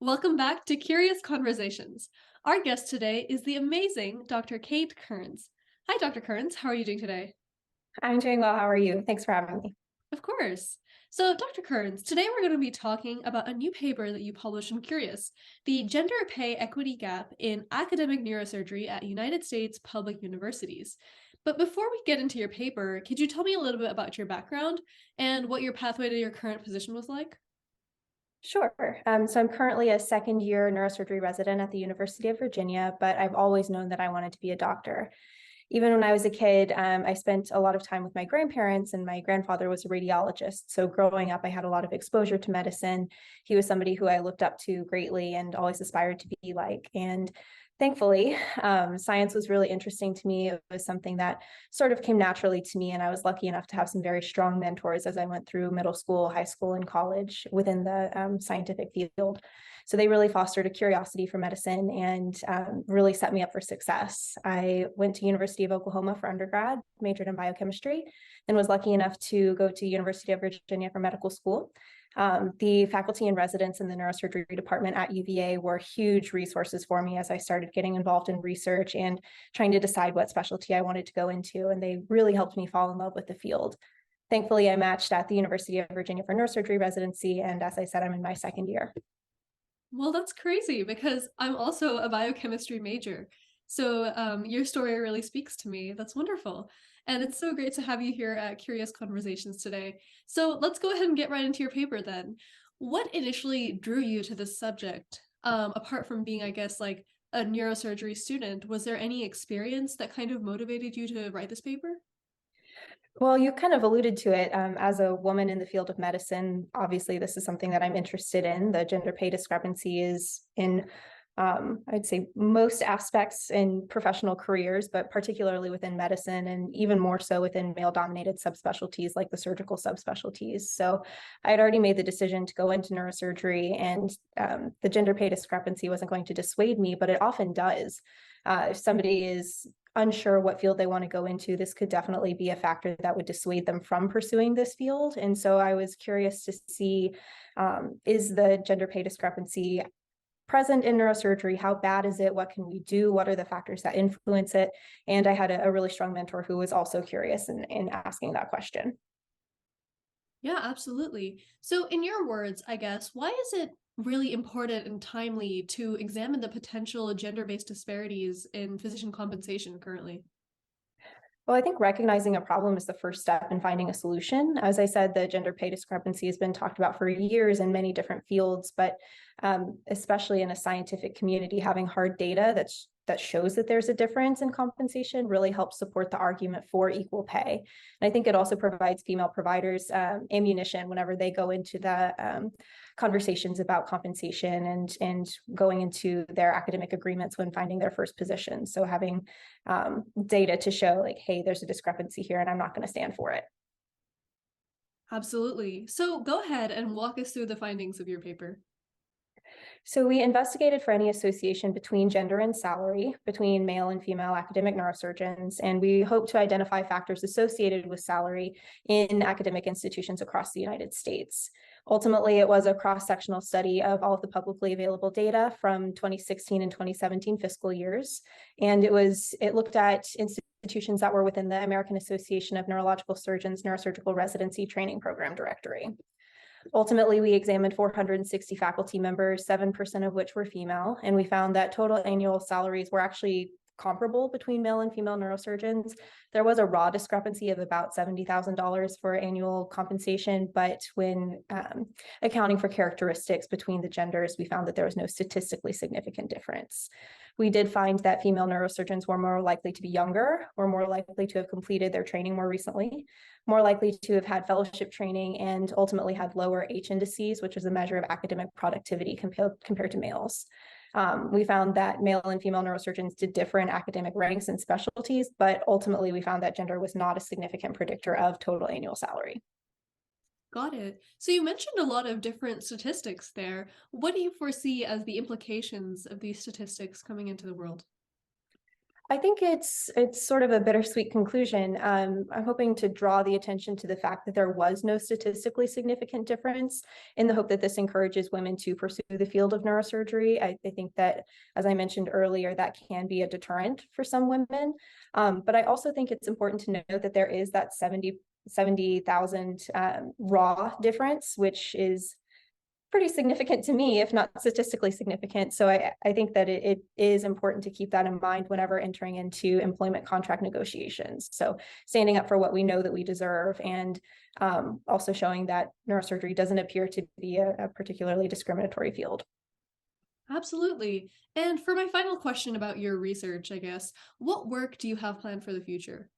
Welcome back to Curious Conversations. Our guest today is the amazing Dr. Kathryn Kearns. Hi, Dr. Kearns. How are you doing today? I'm doing well. How are you? Thanks for having me. Of course. So, Dr. Kearns, today we're going to be talking about a new paper that you published in Cureus, the Gender Pay Equity Gap in Academic Neurosurgery at United States Public Universities. But before we get into your paper, could you tell me a little bit about your background and what your pathway to your current position was like? Sure. So I'm currently a second year neurosurgery resident at the University of Virginia, but I've always known that I wanted to be a doctor. Even when I was a kid, I spent a lot of time with my grandparents, and my grandfather was a radiologist. So growing up, I had a lot of exposure to medicine. He was somebody who I looked up to greatly and always aspired to be like. And thankfully, science was really interesting to me. It was something that sort of came naturally to me, and I was lucky enough to have some very strong mentors as I went through middle school, high school, and college within the scientific field. So they really fostered a curiosity for medicine and really set me up for success. I went to University of Oklahoma for undergrad, majored in biochemistry, and was lucky enough to go to University of Virginia for medical school. The faculty and residents in the neurosurgery department at UVA were huge resources for me as I started getting involved in research and trying to decide what specialty I wanted to go into, and they really helped me fall in love with the field. Thankfully, I matched at the University of Virginia for neurosurgery residency, and as I said, I'm in my second year. Well, that's crazy because I'm also a biochemistry major. So your story really speaks to me. That's wonderful. And it's so great to have you here at Curious Conversations today. So let's go ahead and get right into your paper then. What initially drew you to this subject? Apart from being, I guess, like a neurosurgery student, was there any experience that kind of motivated you to write this paper? Well, you kind of alluded to it. As a woman in the field of medicine, obviously, this is something that I'm interested in. The gender pay discrepancy is in, I'd say, most aspects in professional careers, but particularly within medicine, and even more so within male-dominated subspecialties like the surgical subspecialties. So I had already made the decision to go into neurosurgery, and the gender pay discrepancy wasn't going to dissuade me, but it often does. If somebody is unsure what field they want to go into, this could definitely be a factor that would dissuade them from pursuing this field. And so I was curious to see, is the gender pay discrepancy present in neurosurgery? How bad is it? What can we do? What are the factors that influence it? And I had a really strong mentor who was also curious in asking that question. Yeah, absolutely. So, in your words, I guess, why is it really important and timely to examine the potential gender-based disparities in physician compensation currently? Well, I think recognizing a problem is the first step in finding a solution. As I said, the gender pay discrepancy has been talked about for years in many different fields, but especially in a scientific community, having hard data that shows that there's a difference in compensation really helps support the argument for equal pay. And I think it also provides female providers ammunition whenever they go into the conversations about compensation and going into their academic agreements when finding their first position. So having data to show like, hey, there's a discrepancy here and I'm not going to stand for it. Absolutely. So, go ahead and walk us through the findings of your paper. So we investigated for any association between gender and salary, between male and female academic neurosurgeons, and we hope to identify factors associated with salary in academic institutions across the United States. Ultimately, it was a cross-sectional study of all of the publicly available data from 2016 and 2017 fiscal years, and it looked at institutions that were within the American Association of Neurological Surgeons Neurosurgical Residency Training Program directory. Ultimately, we examined 460 faculty members, 7% of which were female, and we found that total annual salaries were actually comparable between male and female neurosurgeons. There was a raw discrepancy of about $70,000 for annual compensation, but when accounting for characteristics between the genders, we found that there was no statistically significant difference. We did find that female neurosurgeons were more likely to be younger, were more likely to have completed their training more recently, more likely to have had fellowship training, and ultimately had lower H indices, which is a measure of academic productivity compared to males. We found that male and female neurosurgeons did differ in academic ranks and specialties, but ultimately we found that gender was not a significant predictor of total annual salary. Got it. So, you mentioned a lot of different statistics there. What do you foresee as the implications of these statistics coming into the world? I think it's sort of a bittersweet conclusion. I'm hoping to draw the attention to the fact that there was no statistically significant difference, in the hope that this encourages women to pursue the field of neurosurgery. I think that, as I mentioned earlier, that can be a deterrent for some women. But I also think it's important to note that there is that 70,000 raw difference, which is pretty significant to me, if not statistically significant. So I think that it is important to keep that in mind whenever entering into employment contract negotiations. So standing up for what we know that we deserve, and also showing that neurosurgery doesn't appear to be a particularly discriminatory field. Absolutely. And for my final question about your research, I guess, what work do you have planned for the future?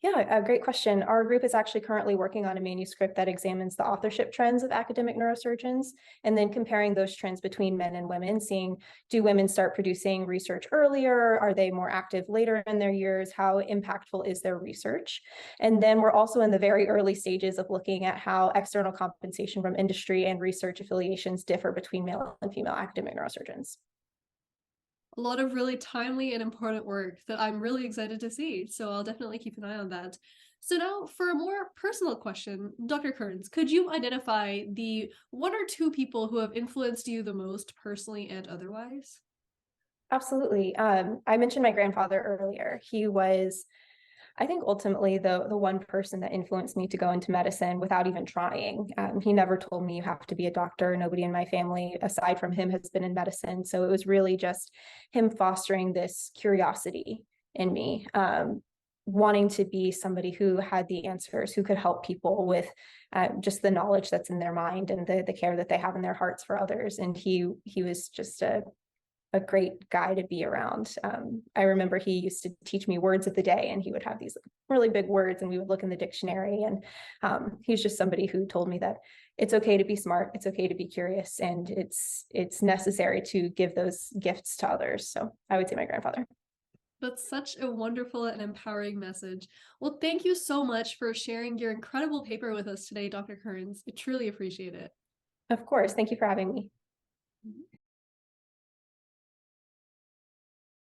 Yeah, a great question. Our group is actually currently working on a manuscript that examines the authorship trends of academic neurosurgeons, and then comparing those trends between men and women, seeing, do women start producing research earlier? Are they more active later in their years? How impactful is their research? And then we're also in the very early stages of looking at how external compensation from industry and research affiliations differ between male and female academic neurosurgeons. A lot of really timely and important work that I'm really excited to see. So I'll definitely keep an eye on that. So now for a more personal question, Dr. Kearns, could you identify the one or two people who have influenced you the most personally and otherwise? Absolutely. I mentioned my grandfather earlier. He was, I think, ultimately the one person that influenced me to go into medicine without even trying. He never told me you have to be a doctor. Nobody in my family, aside from him, has been in medicine. So it was really just him fostering this curiosity in me, wanting to be somebody who had the answers, who could help people with just the knowledge that's in their mind and the care that they have in their hearts for others. And he was just a great guy to be around. I remember he used to teach me words of the day, and he would have these really big words, and we would look in the dictionary. And he's just somebody who told me that it's okay to be smart, it's okay to be curious, and it's necessary to give those gifts to others. So I would say my grandfather. That's such a wonderful and empowering message. Well, thank you so much for sharing your incredible paper with us today, Dr. Kearns. I truly appreciate it. Of course. Thank you for having me. Mhm.